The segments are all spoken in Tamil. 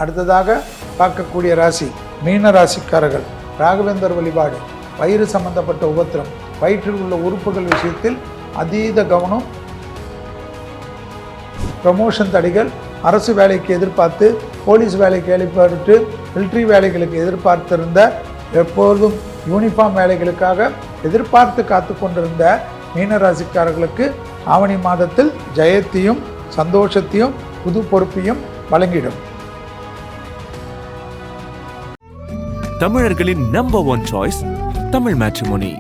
அடுத்ததாக பார்க்கக்கூடிய ராசி மீன ராசிக்காரர்கள். ராகவேந்தர் வழிபாடு. வயிறு சம்பந்தப்பட்ட உபத்திரம், வயிற்றில் உள்ள உறுப்புகள் விஷயத்தில் அதீத கவனம். ப்ரமோஷன் தடைகள், அரசு வேலைக்கு எதிர்பார்த்து போலீஸ் வேலைக்கு எதிர்பார்த்து மிலிட்ரி வேலைகளுக்கு எதிர்பார்த்திருந்த, எப்பொழுதும் யூனிஃபார்ம் வேலைகளுக்காக எதிர்பார்த்து காத்து கொண்டிருந்த மீனராசிக்காரர்களுக்கு ஆவணி மாதத்தில் ஜெயத்தையும் சந்தோஷத்தையும் புது பொறுப்பையும் வழங்கிடும். தமிழர்களின் number 1 choice Tamil Matrimony.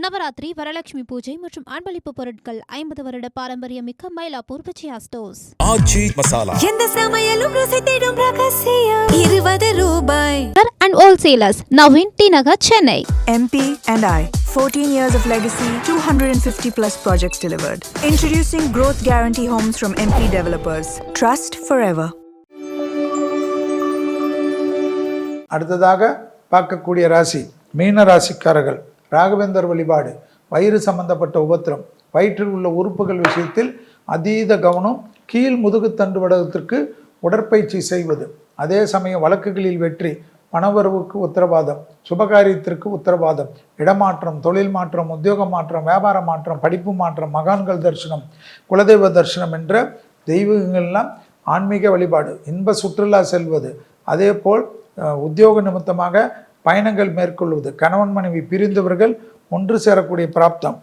Navaratri, Varalakshmi puja மற்றும் அன்பளிப்பு பொருட்கள் 50 வருட பாரம்பரியமிக்க மயிலாப்பூர் விஜயா ஸ்டோர்ஸ். ஆச்சி மசாலா. எந்த சமையலும் ருசி தேடும் ரகசியம் 20 ரூபாய். And wholesalers now in T Nagar, Chennai. MP and I, 14 years of legacy, 250 plus projects delivered. Introducing Growth Guarantee Homes from MP Developers. Trust forever. அடுத்ததாக பார்க்கக்கூடிய ராசி மீன ராசிக்காரர்கள். ராகவேந்தர் வழிபாடு. வயிறு சம்பந்தப்பட்ட உபத்திரம், வயிற்றில் உள்ள உறுப்புகள் விஷயத்தில் அதீத கவனம். கீழ் முதுகு தண்டுவடத்திற்கு உடற்பயிற்சி செய்வது, அதே சமயம் வழக்குகளில் வெற்றி, பணவரவுக்கு உத்தரவாதம், சுபகாரியத்திற்கு உத்தரவாதம், இடமாற்றம், தொழில் மாற்றம், உத்தியோக மாற்றம், வியாபார மாற்றம், படிப்பு மாற்றம், மகான்கள் தரிசனம், குலதெய்வ தரிசனம் என்ற தெய்வங்கள்லாம் ஆன்மீக வழிபாடு. இன்ப சுற்றுலா செல்வது, அதே போல் உத்தியோக நிமித்தமாக பயணங்கள் மேற்கொள்வது, கணவன் மனைவி பிரிந்தவர்கள் ஒன்று சேரக்கூடிய பிராப்தம்,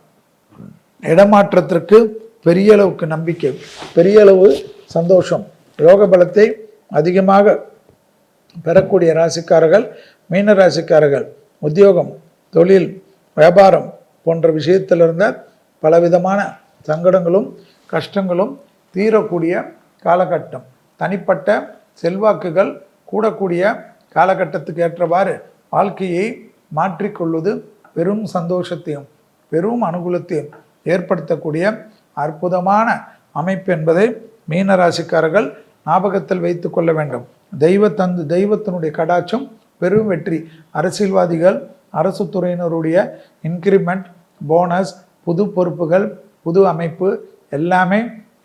இடமாற்றத்திற்கு பெரிய அளவுக்கு நம்பிக்கை, பெரிய அளவு சந்தோஷம், யோக பலத்தை அதிகமாக பெறக்கூடிய ராசிக்காரர்கள் மீன ராசிக்காரர்கள். உத்தியோகம், தொழில், வியாபாரம் போன்ற விஷயத்தில் இருந்த பலவிதமான சங்கடங்களும் கஷ்டங்களும் தீரக்கூடிய காலகட்டம். தனிப்பட்ட செல்வாக்குகள் கூடக்கூடிய காலகட்டத்துக்கு ஏற்றவாறு வாழ்க்கையை மாற்றிக்கொள்வது பெரும் சந்தோஷத்தையும் பெரும் அனுகூலத்தையும் ஏற்படுத்தக்கூடிய அற்புதமான அமைப்பு என்பதை மீனராசிக்காரர்கள் ஞாபகத்தில் வைத்து கொள்ள வேண்டும். தெய்வத்தினுடைய கடாட்சம், பெரும் வெற்றி, அரசியல்வாதிகள், அரசு துறையினருடைய இன்கிரிமெண்ட், போனஸ், புது பொறுப்புகள், புது அமைப்பு எல்லாமே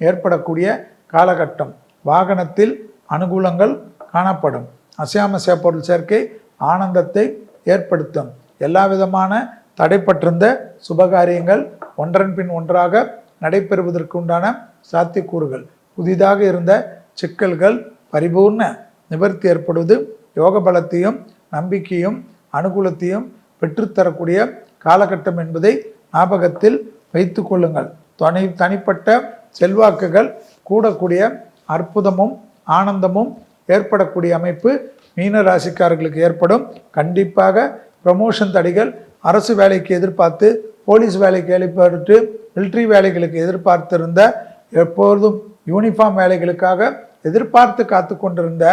ஏற்படக்கூடிய காலகட்டம். வாகனத்தில் அனுகூலங்கள் காணப்படும். அசையாமசைய பொருள் சேர்க்கை ஆனந்தத்தை ஏற்படுத்தும். எல்லா விதமான தடைப்பட்டிருந்த சுபகாரியங்கள் ஒன்றன் பின் ஒன்றாக நடைபெறுவதற்கு உண்டான சாத்தியக்கூறுகள், புதிதாக இருந்த சிக்கல்கள் பரிபூர்ண நிவர்த்தி ஏற்படுவது யோக பலத்தையும் நம்பிக்கையும் அனுகூலத்தையும் பெற்றுத்தரக்கூடிய காலகட்டம் என்பதை ஞாபகத்தில் வைத்து கொள்ளுங்கள். தனிப்பட்ட செல்வாக்குகள் கூடக்கூடிய அற்புதமும் ஆனந்தமும் ஏற்படக்கூடிய அமைப்பு மீன ராசிக்காரர்களுக்கு ஏற்படும். கண்டிப்பாக ப்ரமோஷன் தடைகள், அரசு வேலைக்கு எதிர்பார்த்து போலீஸ் வேலைக்கு எதிர்பார்த்து மிலிட்ரி வேலைகளுக்கு எதிர்பார்த்திருந்த, எப்பொழுதும் யூனிஃபார்ம் வேலைகளுக்காக எதிர்பார்த்து காத்து கொண்டிருந்த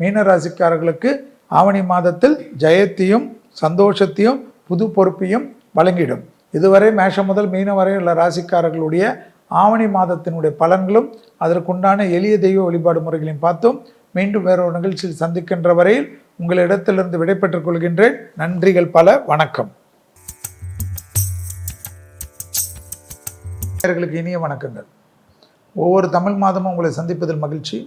மீன ராசிக்காரர்களுக்கு ஆவணி மாதத்தில் ஜெயத்தையும் சந்தோஷத்தையும் புது பொறுப்பையும் வழங்கிடும். இதுவரை மேஷம் முதல் மீன வரை உள்ள ராசிக்காரர்களுடைய ஆவணி மாதத்தினுடைய பலன்களும் அதற்குண்டான எளிய தெய்வ வழிபாடு முறைகளையும் பார்த்தோம். மீண்டும் வேறொரு நிகழ்ச்சியில் சந்திக்கின்ற வரையில் உங்களிடத்திலிருந்து விடைபெற்றுக் கொள்கின்றேன். நன்றிகள் பல. வணக்கம். இனிய வணக்கங்கள். ஒவ்வொரு தமிழ் மாதமும் உங்களை சந்திப்பதில் மகிழ்ச்சி.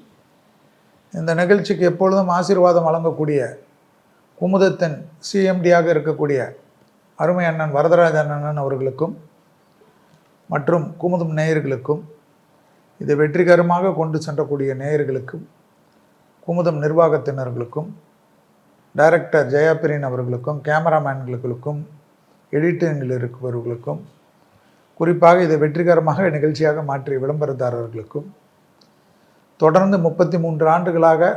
இந்த நிகழ்ச்சிக்கு எப்பொழுதும் ஆசீர்வாதம் வழங்கக்கூடிய குமுதத்தின் சிஎம்டியாக இருக்கக்கூடிய அருமை அண்ணன் வரதராஜன் அண்ணன் அவர்களுக்கும் மற்றும் குமுதம் நேயர்களுக்கும், இதை வெற்றிகரமாக கொண்டு சென்றக்கூடிய நேயர்களுக்கும், குமுதம் நிர்வாகத்தினர்களுக்கும், டைரக்டர் ஜெயாபிரியன் அவர்களுக்கும், கேமராமேன்களுக்கும், எடிட்டிங்கில் இருப்பவர்களுக்கும், குறிப்பாக இதை வெற்றிகரமாக நிகழ்ச்சியாக மாற்றிய விளம்பரதாரர்களுக்கும், தொடர்ந்து 33 ஆண்டுகளாக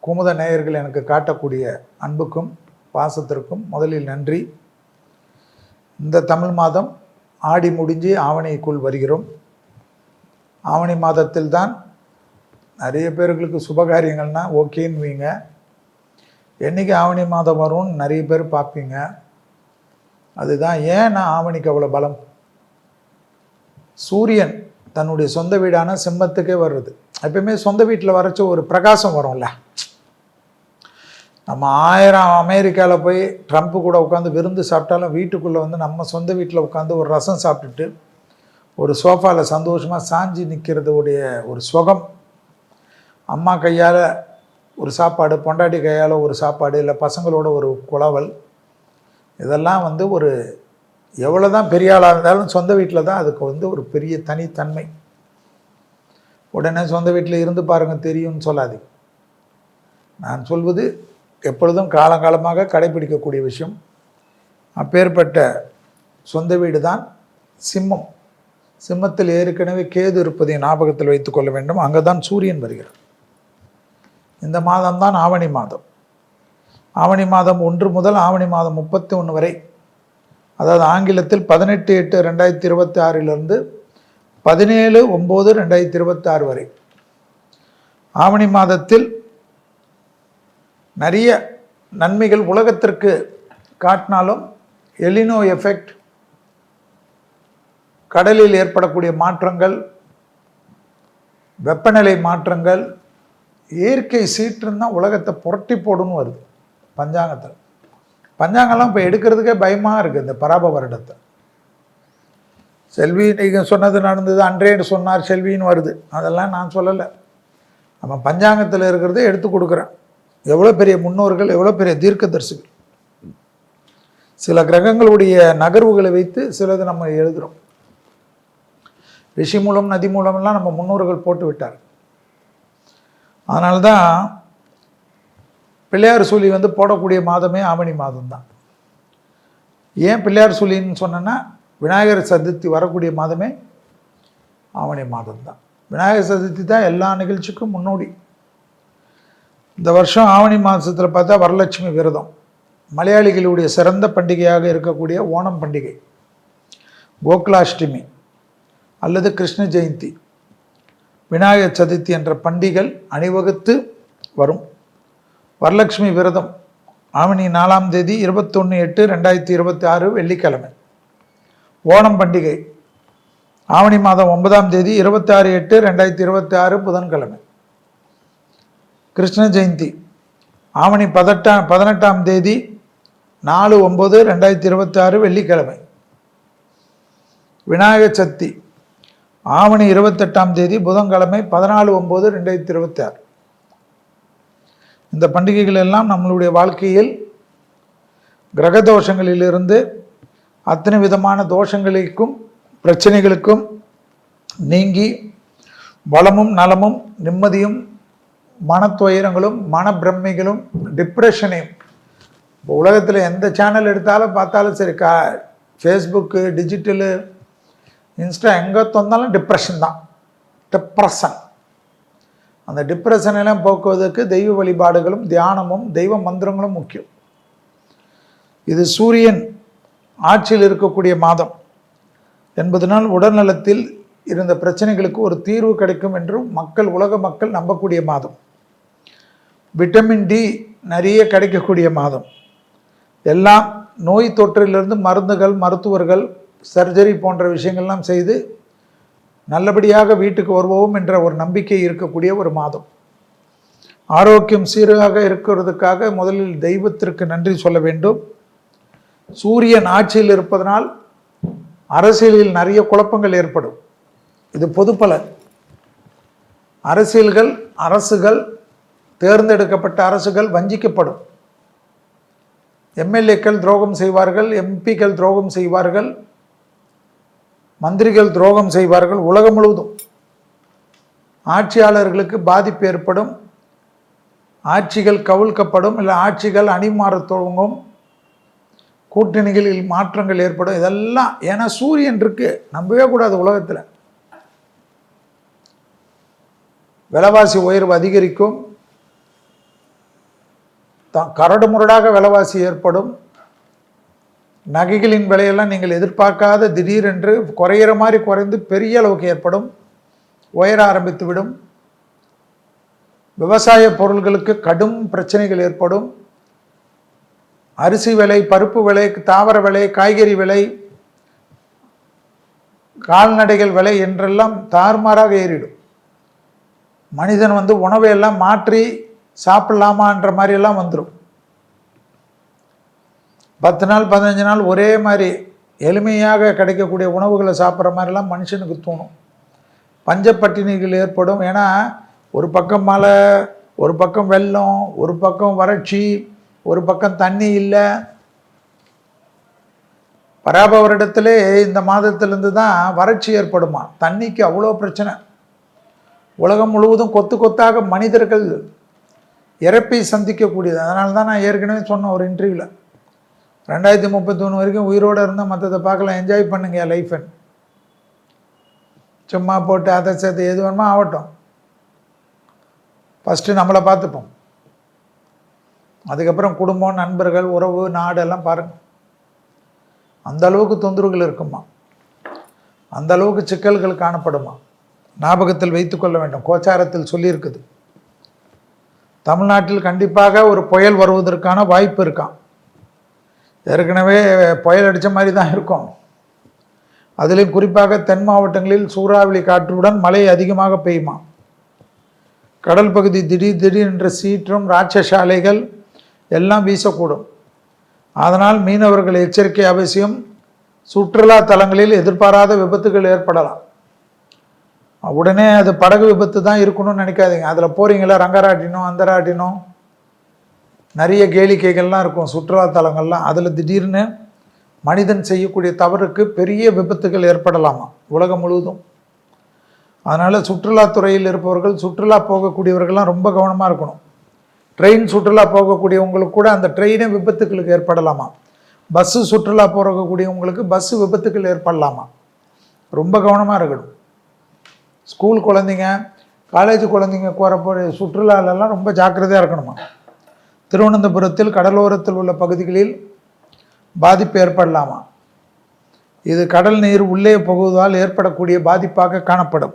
குமுத நேயர்கள் எனக்கு காட்டக்கூடிய அன்புக்கும் பாசத்திற்கும் முதலில் நன்றி. இந்த தமிழ் மாதம் ஆடி முடிஞ்சு ஆவணிக்குள் வருகிறோம். ஆவணி மாதத்தில் தான் நிறைய பேர்களுக்கு சுபகாரியங்கள்னால் ஓகேன்னுவீங்க. என்றைக்கு ஆவணி மாதம் வரும்னு நிறைய பேர் பார்ப்பீங்க. அதுதான் ஏன் ஆவணிக்கு அவ்வளோ பலம். சூரியன் தன்னுடைய சொந்த வீடான சிம்மத்துக்கே வருது. எப்பயுமே சொந்த வீட்டில் வரைச்ச ஒரு பிரகாசம் வரும்ல. நம்ம 1000 அமெரிக்காவில் போய் ட்ரம்ப்பு கூட உட்காந்து விருந்து சாப்பிட்டாலும் வீட்டுக்குள்ளே வந்து நம்ம சொந்த வீட்டில் உட்காந்து ஒரு ரசம் சாப்பிட்டுட்டு ஒரு சோஃபாவில் சந்தோஷமாக சாஞ்சி நிற்கிறதுடைய ஒரு சுகம், அம்மா கையால் ஒரு சாப்பாடு, பொண்டாட்டி கையால் ஒரு சாப்பாடு, இல்லை பசங்களோட ஒரு குளவல், இதெல்லாம் வந்து ஒரு எவ்வளோ தான் பெரிய ஆளாக இருந்தாலும் சொந்த வீட்டில் தான் அதுக்கு வந்து ஒரு பெரிய தனித்தன்மை. உடனே சொந்த வீட்டில் இருந்து பாருங்கள் தெரியும்னு சொல்லாது. நான் சொல்வது எப்பொழுதும் காலங்காலமாக கடைபிடிக்கக்கூடிய விஷயம். அப்பேற்பட்ட சொந்த வீடு தான் சிம்மம். சிம்மத்தில் ஏற்கனவே கேது இருப்பதை ஞாபகத்தில் வைத்துக் கொள்ள வேண்டும். அங்கே தான் சூரியன் வருகிறார். இந்த மாதம்தான் ஆவணி மாதம். ஆவணி மாதம் 1 முதல் ஆவணி மாதம் 31 வரை, அதாவது ஆங்கிலத்தில் 18/8/2026 17/9/2026 வரை ஆவணி மாதத்தில் நிறைய நன்மைகள் உலகத்திற்கு காட்டினாலும் எலினோ எஃபெக்ட், கடலில் ஏற்படக்கூடிய மாற்றங்கள், வெப்பநிலை மாற்றங்கள், இயற்கை சீற்றம் தான் உலகத்தை புரட்டி போடுன்னு வருது பஞ்சாங்கத்தில். பஞ்சாங்கம்லாம் இப்போ எடுக்கிறதுக்கே பயமாக இருக்குது. இந்த பராப வருடத்தை செல்வி நீங்கள் சொன்னது நடந்தது, அன்றே சொன்னார் செல்வின்னு வருது. அதெல்லாம் நான் சொல்லலை. நம்ம பஞ்சாங்கத்தில் இருக்கிறத எடுத்து கொடுக்குறேன். எவ்வளோ பெரிய முன்னோர்கள், எவ்வளோ பெரிய தீர்க்கதரிசிகள். சில கிரகங்களுடைய நகர்வுகளை வைத்து சிலது நம்ம எழுதுகிறோம். ரிஷி மூலம், நதி மூலமெல்லாம் நம்ம முன்னோர்கள் போட்டு விட்டார். அதனால தான் பிள்ளையார் சொல்லி வந்து போடக்கூடிய மாதமே ஆவணி மாதம்தான். ஏன் பிள்ளையார் சொல்லின்னு சொன்னேன்னா, விநாயகர் சதுர்த்தி வரக்கூடிய மாதமே ஆவணி மாதம்தான். விநாயகர் சதுர்த்தி தான் எல்லா நிகழ்ச்சிக்கும் முன்னோடி. இந்த வருஷம் ஆவணி மாதத்தில் பார்த்தா வரலட்சுமி விரதம், மலையாளிகளுடைய சிறந்த பண்டிகையாக இருக்கக்கூடிய ஓணம் பண்டிகை, கோகுலாஷ்டமி அல்லது கிருஷ்ண ஜெயந்தி, விநாயகர் சதுர்த்தி என்ற பண்டிகைகள் அணிவகுத்து வரும். வரலட்சுமி விரதம் ஆவணி 4ஆம் தேதி 21/8/2026 வெள்ளிக்கிழமை. ஓணம் பண்டிகை ஆவணி மாதம் 9ஆம் தேதி 26/8/2026 புதன்கிழமை. கிருஷ்ண ஜெயந்தி ஆவணி 18ஆம் தேதி 4/9/2026 வெள்ளிக்கிழமை. விநாயகர் சதுர்த்தி ஆவணி 28ஆம் தேதி புதன்கிழமை 14/9/2026. இந்த பண்டிகைகள் எல்லாம் நம்மளுடைய வாழ்க்கையில் கிரக தோஷங்களிலிருந்து அத்தனை விதமான தோஷங்களுக்கும் பிரச்சனைகளுக்கும் நீங்கி வளமும் நலமும் நிம்மதியும் மனத்துயரங்களும் மனப்பிரமைகளும் டிப்ரெஷனையும், இப்போ உலகத்தில் எந்த சேனல் எடுத்தாலும் பார்த்தாலும் சரி, ஃபேஸ்புக்கு, டிஜிட்டலு, இன்ஸ்டா, எங்கே தந்தாலும் டிப்ரெஷன் தான். டிப்ரெஷன். அந்த டிப்ரெஷனெல்லாம் போக்குவதற்கு தெய்வ வழிபாடுகளும் தியானமும் தெய்வ மந்திரங்களும் முக்கியம். இது சூரியன் ஆட்சியில் இருக்கக்கூடிய மாதம் என்பதனால் உடல்நலத்தில் இருந்த பிரச்சனைகளுக்கு ஒரு தீர்வு கிடைக்கும் என்றும் உலக மக்கள் நம்பக்கூடிய மாதம். விட்டமின் டி நிறைய கிடைக்கக்கூடிய மாதம். எல்லாம் நோய் தொற்றிலிருந்து மருந்துகள், மருத்துவர்கள், சர்ஜரி போன்ற விஷயங்கள்லாம் செய்து நல்லபடியாக வீட்டுக்கு வருவோம் என்ற ஒரு நம்பிக்கை இருக்கக்கூடிய ஒரு மாதம். ஆரோக்கியம் சீராக இருக்கிறதுக்காக முதலில் தெய்வத்திற்கு நன்றி சொல்ல வேண்டும். சூரியன் ஆட்சியில் இருப்பதனால் அரசியலில் நிறைய குழப்பங்கள் ஏற்படும். இது பொதுப்பலன். அரசுகள் தேர்ந்தெடுக்கப்பட்ட அரசுகள் வஞ்சிக்கப்படும். எம்எல்ஏக்கள் துரோகம் செய்வார்கள், எம்பிக்கள் துரோகம் செய்வார்கள், மந்திரிகள் துரோகம் செய்வார்கள். உலகம் முழுவதும் ஆட்சியாளர்களுக்கு பாதிப்பு ஏற்படும். ஆட்சிகள் கவிழ்க்கப்படும், இல்லை ஆட்சிகள் அணிமாறத் துவங்கும், கூட்டணிகளில் மாற்றங்கள் ஏற்படும். இதெல்லாம் ஏன்னா சூரியன் இருக்கு, நம்பவே கூடாது. உலகத்தில் விலைவாசி உயர்வு அதிகரிக்கும், கரடு முரடாக விலைவாசி ஏற்படும். நகைகளின் விலையெல்லாம் நீங்கள் எதிர்பார்க்காத திடீரென்று குறையிற மாதிரி குறைந்து பெரிய அளவுக்கு ஏற்படும், உயர ஆரம்பித்துவிடும். விவசாய பொருள்களுக்கு கடும் பிரச்சனைகள் ஏற்படும். அரிசி விலை, பருப்பு விலை, தாவர விலை, காய்கறி விலை, கால்நடைகள் விலை என்றெல்லாம் தாறுமாறாக ஏறிடும். மனிதன் உணவை எல்லாம் மாற்றி சாப்பிடலாமான்ற மாதிரியெல்லாம் வந்துடும். 10 நாள் 15 நாள் ஒரே மாதிரி எளிமையாக கிடைக்கக்கூடிய உணவுகளை சாப்பிட்ற மாதிரிலாம் மனுஷனுக்கு தோணும். பஞ்சப்பட்டினிகள் ஏற்படும். ஏன்னா ஒரு பக்கம் மழை, ஒரு பக்கம் வெள்ளம், ஒரு பக்கம் வறட்சி, ஒரு பக்கம் தண்ணி இல்லை. பராப வருடத்திலே இந்த மாதத்திலிருந்து தான் வறட்சி ஏற்படுமா. தண்ணிக்கு அவ்வளோ பிரச்சனை. உலகம் முழுவதும் கொத்து கொத்தாக மனிதர்கள் இறப்பை சந்திக்கக்கூடியது. அதனால தான் நான் ஏற்கனவே சொன்னேன் ஒரு இன்டர்வியூவில், 2031 வரைக்கும் உயிரோடு இருந்தால் மற்றதை பார்க்கலாம், என்ஜாய் பண்ணுங்க லைஃபை. சும்மா போட்டு அதை சேர்த்து எது வேணுமோ ஆகட்டும், ஃபஸ்ட்டு நம்மளை பார்த்துப்போம், அதுக்கப்புறம் குடும்பம், நண்பர்கள், உறவு, நாடு எல்லாம் பாருங்கள். அந்த அளவுக்கு தொந்தரவுகள் இருக்குமா, அந்த அளவுக்கு சிக்கல்கள் காணப்படுமா. ஞாபகத்தில் வைத்து கொள்ள வேண்டும். கோச்சாரத்தில் சொல்லியிருக்குது, தமிழ்நாட்டில் கண்டிப்பாக ஒரு புயல் வருவதற்கான வாய்ப்பு இருக்கான். ஏற்கனவே புயல் அடித்த மாதிரி தான் இருக்கும். அதிலும் குறிப்பாக தென் மாவட்டங்களில் சூறாவளி காற்றுடன் மழை அதிகமாக பெய்யுமா. கடல் பகுதி திடீர் என்ற சீற்றம், ராட்சச அலைகள் எல்லாம் வீசக்கூடும். அதனால் மீனவர்கள் எச்சரிக்கை அவசியம். சுற்றுலா தலங்களில் எதிர்பாராத விபத்துகள் ஏற்படலாம். உடனே அது படகு விபத்து தான் இருக்கணும்னு நினைக்காதீங்க. அதில் போகிறீங்களா, ரங்கராட்டினம், அந்தராட்டினம், நிறைய கேளிக்கைகள்லாம் இருக்கும் சுற்றுலா தலங்கள்லாம். அதில் திடீர்னு மனிதன் செய்யக்கூடிய தவறுக்கு பெரிய விபத்துகள் ஏற்படலாமா உலகம் முழுவதும். அதனால் சுற்றுலாத்துறையில் இருப்பவர்கள், சுற்றுலா போகக்கூடியவர்கள்லாம் ரொம்ப கவனமாக இருக்கணும். ட்ரெயின் சுற்றுலா போகக்கூடியவங்களுக்கு கூட அந்த ட்ரெயினே விபத்துக்களுக்கு ஏற்படலாமா. பஸ்ஸு சுற்றுலா போகக்கூடியவங்களுக்கு பஸ்ஸு விபத்துக்கள் ஏற்படலாமா. ரொம்ப கவனமாக இருக்கணும். ஸ்கூல் குழந்தைங்க, காலேஜ் குழந்தைங்க போகிறப்போ சுற்றுலாலெல்லாம் ரொம்ப ஜாக்கிரதையாக இருக்கணுமா. திருவனந்தபுரத்தில் கடலோரத்தில் உள்ள பகுதிகளில் பாதிப்பு ஏற்படலாமா. இது கடல் நீர் உள்ளே புகுவதால் ஏற்படக்கூடிய பாதிப்பாக காணப்படும்.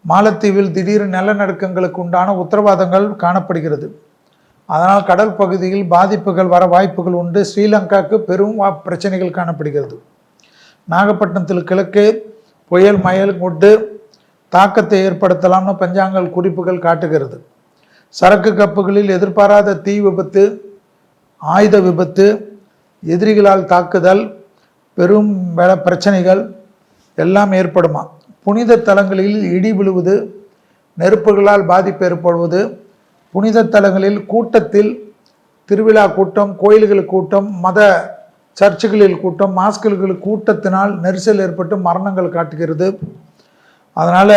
மாலத்தீவில் திடீர் நிலநடுக்கங்களுக்கு உண்டான உத்தரவாதங்கள் காணப்படுகிறது. அதனால் கடல் பகுதியில் பாதிப்புகள் வர வாய்ப்புகள் உண்டு. ஸ்ரீலங்காவுக்கு பெரும் பிரச்சனைகள் காணப்படுகிறது. நாகப்பட்டினத்தில் கிழக்கே புயல் மயல் கொண்டு தாக்கத்தை ஏற்படுத்தலாம்னு பஞ்சாங்கல் குறிப்புகள் காட்டுகிறது. சரக்கு கப்புகளில் எதிர்பாராத தீ விபத்து, ஆயுத விபத்து, எதிரிகளால் தாக்குதல், பெரும் பிரச்சனைகள் எல்லாம் ஏற்படுமா. புனித தலங்களில் இடி விழுவது, நெருப்புகளால் பாதிப்பு ஏற்படுவது, புனித தலங்களில் கூட்டத்தில், திருவிழா கூட்டம், கோயில்கள் கூட்டம், மத சர்ச்சுகளில் கூட்டம், மாஸ்கல்கள் கூட்டத்தினால் நெரிசல் ஏற்பட்டு மரணங்கள் காட்டுகிறது. அதனால்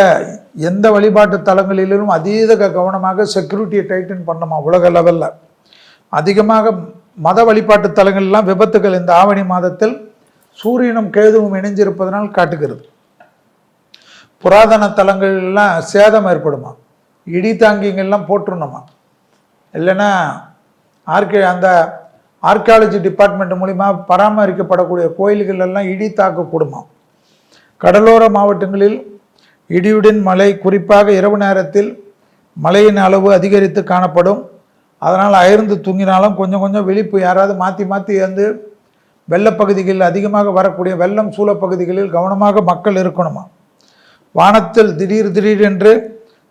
எந்த வழிபாட்டு தலங்களிலும் அதீத கவனமாக செக்யூரிட்டியை டைட்டன் பண்ணணுமா. உலக லெவலில் அதிகமாக மத வழிபாட்டு தலங்கள்லாம் விபத்துகள் இந்த ஆவணி மாதத்தில் சூரியனும் கேதுவும் இணைஞ்சிருப்பதனால் காட்டுகிறது. புராதன தலங்கள்லாம் சேதம் ஏற்படுமா. இடி தாங்கிங்கெல்லாம் போட்டுருணுமா. இல்லைன்னா அந்த ஆர்கியாலஜி டிபார்ட்மெண்ட் மூலிமா பராமரிக்கப்படக்கூடிய கோயில்கள் எல்லாம் இடி தாக்கக்கூடுமா. கடலோர மாவட்டங்களில் இடியுடன் மழை, குறிப்பாக இரவு நேரத்தில் மழையின் அளவு அதிகரித்து காணப்படும். அதனால் அயர்ந்து தூங்கினாலும் கொஞ்சம் விழிப்பு. யாராவது மாற்றி வந்து வெள்ளப்பகுதிகளில் அதிகமாக வரக்கூடிய வெள்ளம் சூழப்பகுதிகளில் கவனமாக மக்கள் இருக்கணுமா. வானத்தில் திடீர் என்று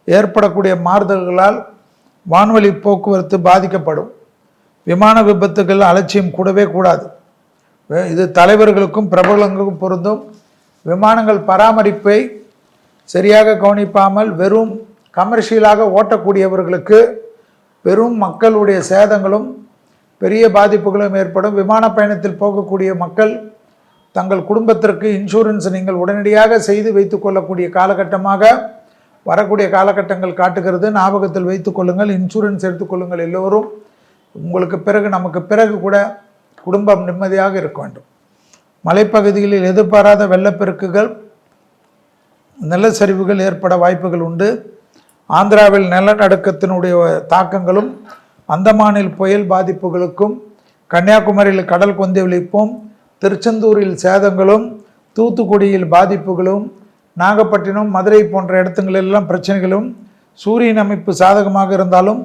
ஏற்படக்கூடிய மாறுதல்களால் வான்வழி போக்குவரத்து பாதிக்கப்படும். விமான விபத்துகள் அலட்சியம் கூடவே கூடாது. இது தலைவர்களுக்கும் பிரபலங்களுக்கும் பொருந்தும். விமானங்கள் பராமரிப்பை சரியாக கவனிப்பாமல் வெறும் கமர்ஷியலாக ஓட்டக்கூடியவர்களுக்கு பெரும் மக்களுடைய சேதங்களும் பெரிய பாதிப்புகளும் ஏற்படும். விமான பயணத்தில் போகக்கூடிய மக்கள் தங்கள் குடும்பத்திற்கு இன்சூரன்ஸ் நீங்கள் உடனடியாக செய்து வைத்து கொள்ளக்கூடிய காலகட்டமாக வரக்கூடிய காலகட்டங்கள் காட்டுகிறது. ஞாபகத்தில் வைத்து கொள்ளுங்கள், இன்சூரன்ஸ் எடுத்துக்கொள்ளுங்கள். எல்லோரும் உங்களுக்கு பிறகு, நமக்கு பிறகு கூட குடும்பம் நிம்மதியாக இருக்க வேண்டும். மலைப்பகுதிகளில் எதிர்பாராத வெள்ளப்பெருக்குகள், நிலச்சரிவுகள் ஏற்பட வாய்ப்புகள் உண்டு. ஆந்திராவில் நிலநடுக்கத்தினுடைய தாக்கங்களும், அந்தமானில் புயல் பாதிப்புகளுக்கும், கன்னியாகுமரியில் கடல் கொந்தளிப்பும், திருச்செந்தூரில் சேதங்களும், தூத்துக்குடியில் பாதிப்புகளும், நாகப்பட்டினம், மதுரை போன்ற இடத்துங்களெல்லாம் பிரச்சனைகளும், சூரியன் அமைப்பு சாதகமாக இருந்தாலும்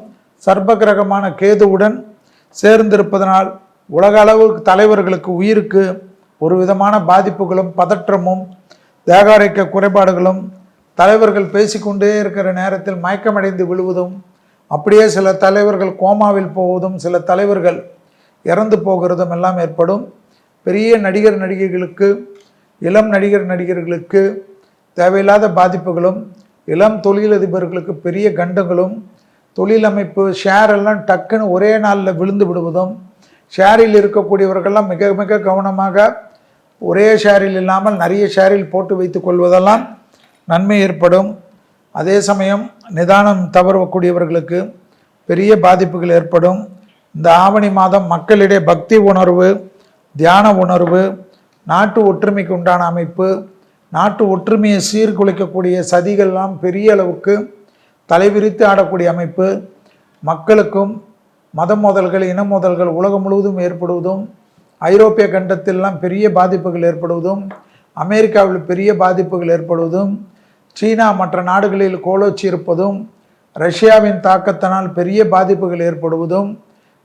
சர்ப்பகிரகமான கேதுவுடன் சேர்ந்திருப்பதனால் உலக அளவுக்கு தலைவர்களுக்கு உயிருக்கு ஒரு விதமான பாதிப்புகளும் பதற்றமும் தேக ஆரோக்கிய குறைபாடுகளும், தலைவர்கள் பேசிக்கொண்டே இருக்கிற நேரத்தில் மயக்கமடைந்து விழுவதும், அப்படியே சில தலைவர்கள் கோமாவில் போவதும், சில தலைவர்கள் இறந்து போகிறதும் எல்லாம் ஏற்படும். பெரிய நடிகர் நடிகைகளுக்கு, இளம் நடிகர்களுக்கு தேவையில்லாத பாதிப்புகளும், இளம் தொழிலதிபர்களுக்கு பெரிய கண்டங்களும், தொழில் அமைப்பு ஷேர் எல்லாம் டக்குன்னு ஒரே நாளில் விழுந்து விடுவதும், ஷேரில் இருக்கக்கூடியவர்கள்லாம் மிக மிக கவனமாக ஒரே ஷேரில் இல்லாமல் நிறைய ஷேரில் போட்டு வைத்து கொள்வதெல்லாம் நன்மை ஏற்படும். அதே சமயம் நிதானம் தவறக்கூடியவர்களுக்கு பெரிய பாதிப்புகள் ஏற்படும். இந்த ஆவணி மாதம் மக்களிடையே பக்தி உணர்வு, தியான உணர்வு, நாட்டு ஒற்றுமைக்கு உண்டான அமைப்பு, நாட்டு ஒற்றுமையை சீர்குலைக்கக்கூடிய சதிகள்லாம் பெரிய அளவுக்கு தலைவிரித்து ஆடக்கூடிய அமைப்பு, மக்களுக்கும் மத மோதல்கள், இன மோதல்கள் உலகம் முழுவதும் ஏற்படுவதும், ஐரோப்பிய கண்டத்திலெல்லாம் பெரிய பாதிப்புகள் ஏற்படுவதும், அமெரிக்காவில் பெரிய பாதிப்புகள் ஏற்படுவதும், சீனா மற்ற நாடுகளில் கோலோச்சி இருப்பதும், ரஷ்யாவின் தாக்கத்தினால் பெரிய பாதிப்புகள் ஏற்படுவதும்,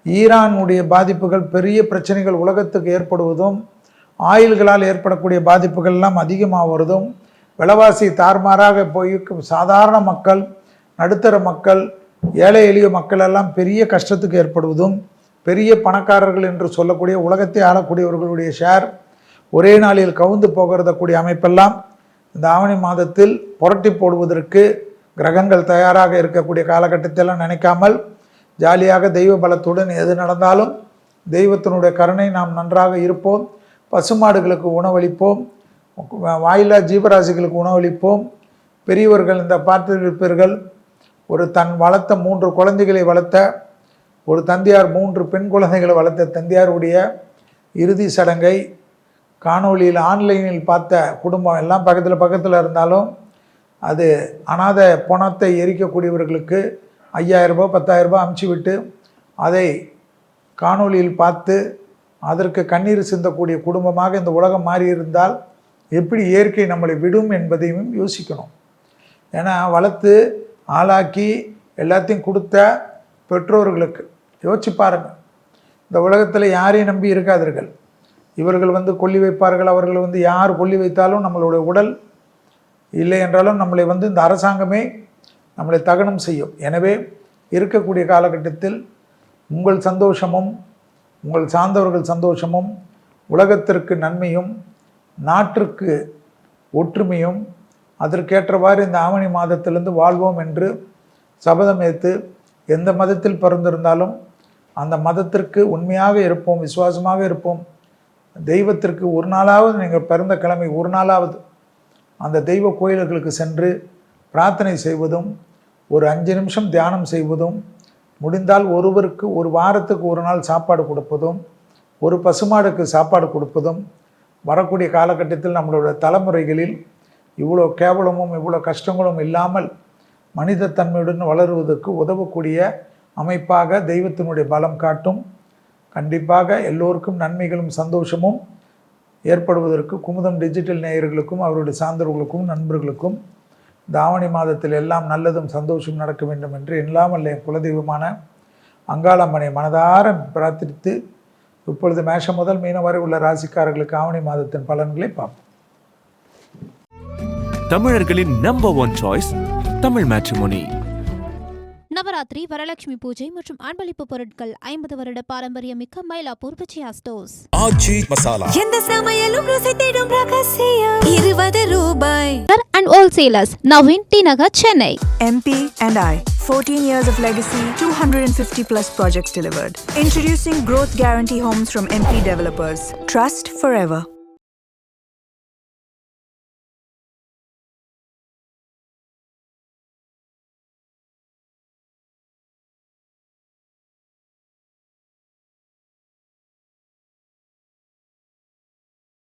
ஈரானுடைய பாதிப்புகள் பெரிய பிரச்சனைகள் உலகத்துக்கு ஏற்படுவதும், ஆயில்களால் ஏற்படக்கூடிய பாதிப்புகள் எல்லாம் அதிகமாக வருவதும், விலைவாசி தாறுமாறாக போய் சாதாரண மக்கள், நடுத்தர மக்கள், ஏழை எளிய மக்கள் எல்லாம் பெரிய கஷ்டத்துக்கு ஏற்படுவதும், பெரிய பணக்காரர்கள் என்று சொல்லக்கூடிய உலகத்தை ஆளக்கூடியவர்களுடைய ஷேர் ஒரே நாளில் கவுந்து போகிறதக்கூடிய அமைப்பெல்லாம் இந்த ஆவணி மாதத்தில் புரட்டி போடுவதற்கு கிரகங்கள் தயாராக இருக்கக்கூடிய காலகட்டத்திலாம் நினைக்காமல் ஜாலியாக தெய்வ பலத்துடன் எது நடந்தாலும் தெய்வத்தினுடைய கருணை நாம் நன்றாக இருப்போம். பசுமாடுகளுக்கு உணவளிப்போம், வாயிலா ஜீவராசிகளுக்கு உணவளிப்போம். பெரியவர்கள் இந்த பார்த்திருப்பீர்கள், ஒரு தன் வளர்த்த 3 குழந்தைகளை வளர்த்த ஒரு தந்தையார், 3 பெண் குழந்தைகளை வளர்த்த தந்தையாருடைய இறுதி சடங்கை காணொளியில் ஆன்லைனில் பார்த்த குடும்பம் எல்லாம் பக்கத்தில் இருந்தாலும் அது அனாத பணத்தை எரிக்கக்கூடியவர்களுக்கு 5000 ரூபாய் 10,000 ரூபாய் அமுச்சு விட்டு அதை காணொளியில் பார்த்து அதற்கு கண்ணீர் சிந்தக்கூடிய குடும்பமாக இந்த உலகம் மாறி இருந்தால் எப்படி இயற்கை நம்மளை விடும் என்பதையும் யோசிக்கணும். ஏன்னா வளர்த்து ஆளாக்கி எல்லாத்தையும் கொடுத்த பெற்றோர்களுக்கு யோசிச்சு பாருங்கள். இந்த உலகத்தில் யாரையும் நம்பி இருக்காதீர்கள். இவர்கள் கொல்லி வைப்பார்கள், அவர்கள் யார் கொல்லி வைத்தாலும் நம்மளுடைய உடல் இல்லை என்றாலும் நம்மளை இந்த அரசாங்கமே நம்மளை தகனம் செய்யும். எனவே இருக்கக்கூடிய காலகட்டத்தில் உங்கள் சந்தோஷமும் உங்கள் சார்ந்தவர்கள் சந்தோஷமும் உலகத்திற்கு நன்மையும் நாட்டிற்கு ஒற்றுமையும் அதற்கேற்றவாறு இந்த ஆவணி மாதத்திலிருந்து வாழ்வோம் என்று சபதம் ஏற்று எந்த மதத்தில் பிறந்திருந்தாலும் அந்த மதத்திற்கு உண்மையாக இருப்போம், விசுவாசமாக இருப்போம். தெய்வத்திற்கு ஒரு நாளாவது நீங்கள் பிறந்த கிழமை ஒரு நாளாவது அந்த தெய்வ கோயில்களுக்கு சென்று பிரார்த்தனை செய்வதும், ஒரு 5 நிமிஷம் தியானம் செய்வதும், முடிந்தால் ஒருவருக்கு ஒரு வாரத்துக்கு ஒரு நாள் சாப்பாடு கொடுப்பதும், ஒரு பசுமாடுக்கு சாப்பாடு கொடுப்பதும், வரக்கூடிய காலகட்டத்தில் நம்மளுடைய தலைமுறைகளில் இவ்வளோ கேவலமும் இவ்வளோ கஷ்டங்களும் இல்லாமல் மனித தன்மையுடன் வளருவதற்கு உதவக்கூடிய அமைப்பாக தெய்வத்தினுடைய பலம் காட்டும். கண்டிப்பாக எல்லோருக்கும் நன்மைகளும் சந்தோஷமும் ஏற்படுவதற்கு குமுதம் டிஜிட்டல் நேயர்களுக்கும் அவருடைய சார்ந்தவர்களுக்கும் நண்பர்களுக்கும் இந்த ஆவணி மாதத்தில் எல்லாம் நல்லதும் சந்தோஷம் நடக்க வேண்டும் என்று இல்லாமல் என் குலதெய்வமான அங்காளம்மனை மனதார பிரார்த்தித்து இப்பொழுது மேஷம் முதல் மீனம் வரை உள்ள ராசிக்காரர்களுக்கு ஆவணி மாதத்தின் பலன்களை பார்ப்போம். தமிழர்களின் number 1 choice Tamil Matrimony. Navaratri, Varalakshmi puja மற்றும் அன்பளிப்பு பொருட்கள் 50 வருட பாரம்பரியமிக்க மயிலாப்பூர் விஜயா ஸ்டோர்ஸ். ஆச்சி மசாலா எந்த சமையலும் ருசி தேடும் ரகசியம் 20 ரூபாய். And wholesalers now in T Nagar, Chennai. MP and I, 14 years of legacy, 250 plus projects delivered. Introducing Growth Guarantee Homes from MP Developers. Trust forever.